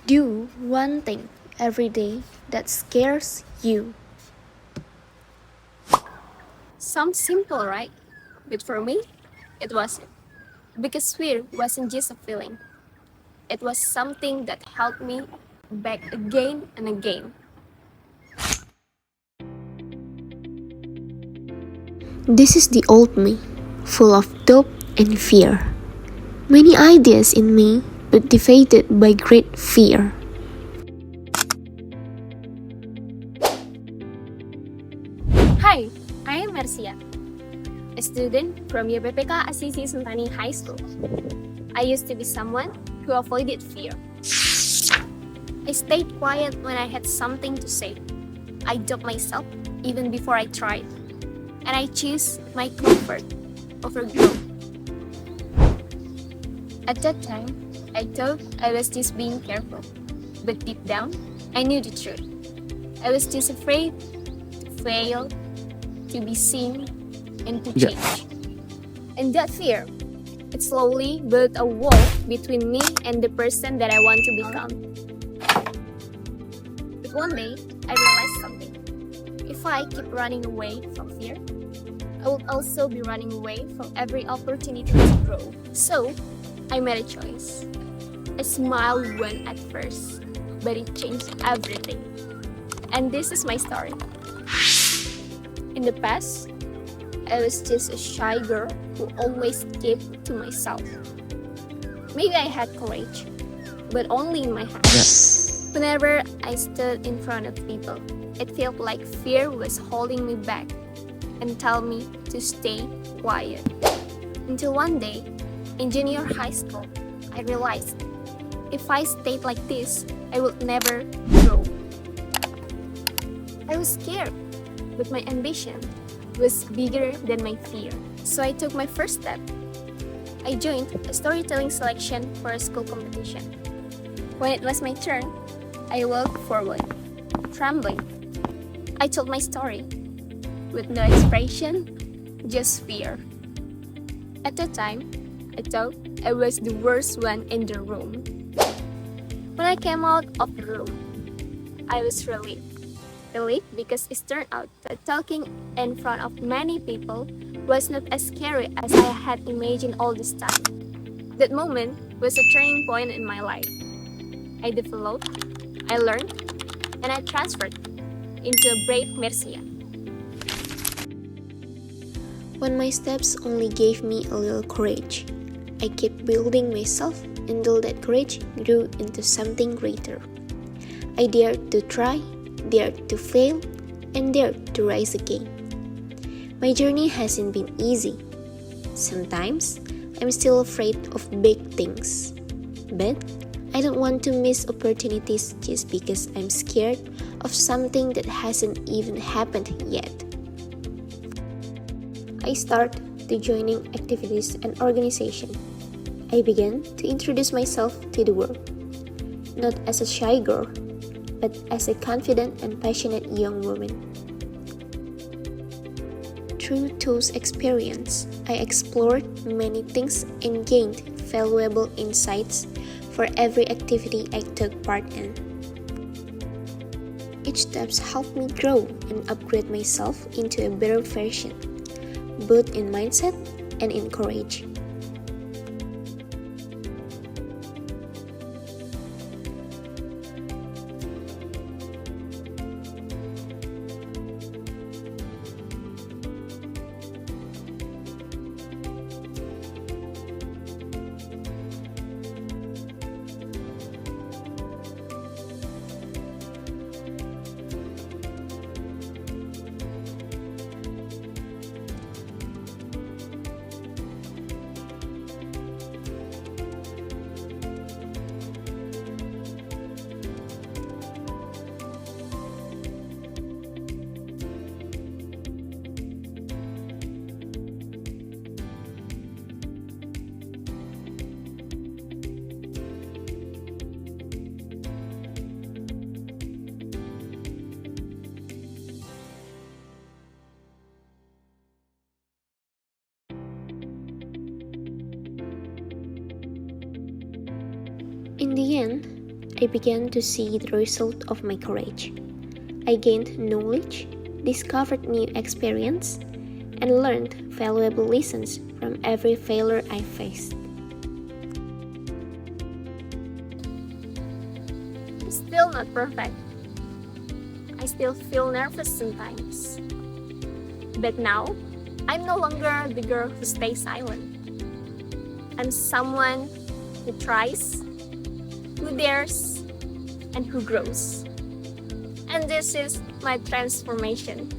Do one thing every day that scares you. Sounds simple, right? But for me, it wasn't. Because fear wasn't just a feeling, it was something that held me back again and again. This is the old me, full of doubt and fear. Many ideas in me, but defeated by great fear. Hi, I am Mercia, a student from WKCJ High School. I used to be someone who avoided fear. I stayed quiet when I had something to say. I doubt myself even before I tried. And I choose my comfort over growth. At that time, I thought I was just being careful. But deep down, I knew the truth. I was just afraid to fail, to be seen, and to change. And that fear, it slowly built a wall between me and the person that I want to become. But one day, I realized something. If I keep running away from fear, I would also be running away from every opportunity to grow. So, I made a choice. A smile went at first, but it changed everything. And this is my story. In the past, I was just a shy girl who always kept to myself. Maybe I had courage, but only in my head. Whenever I stood in front of people, it felt like fear was holding me back and telling me to stay quiet. Until one day, in junior high school, I realized if I stayed like this, I would never grow. I was scared, but my ambition was bigger than my fear. So I took my first step. I joined a storytelling selection for a school competition. When it was my turn, I walked forward, trembling. I told my story with no expression, just fear. At that time, I thought I was the worst one in the room. When I came out of the room, I was relieved. Relieved because it turned out that talking in front of many people was not as scary as I had imagined all this time. That moment was a turning point in my life. I developed, I learned, and I transferred into a brave Mercia. When my steps only gave me a little courage, I kept building myself until that courage grew into something greater. I dared to try, dared to fail, and dared to rise again. My journey hasn't been easy. Sometimes, I'm still afraid of big things. But I don't want to miss opportunities just because I'm scared of something that hasn't even happened yet. I start to joining activities and organization. I began to introduce myself to the world, not as a shy girl, but as a confident and passionate young woman. Through those experiences, I explored many things and gained valuable insights for every activity I took part in. Each step helped me grow and upgrade myself into a better version, both in mindset and in courage. In the end, I began to see the result of my courage. I gained knowledge, discovered new experience, and learned valuable lessons from every failure I faced. I'm still not perfect. I still feel nervous sometimes. But now, I'm no longer the girl who stays silent. I'm someone who tries, who dares, and who grows. And this is my transformation.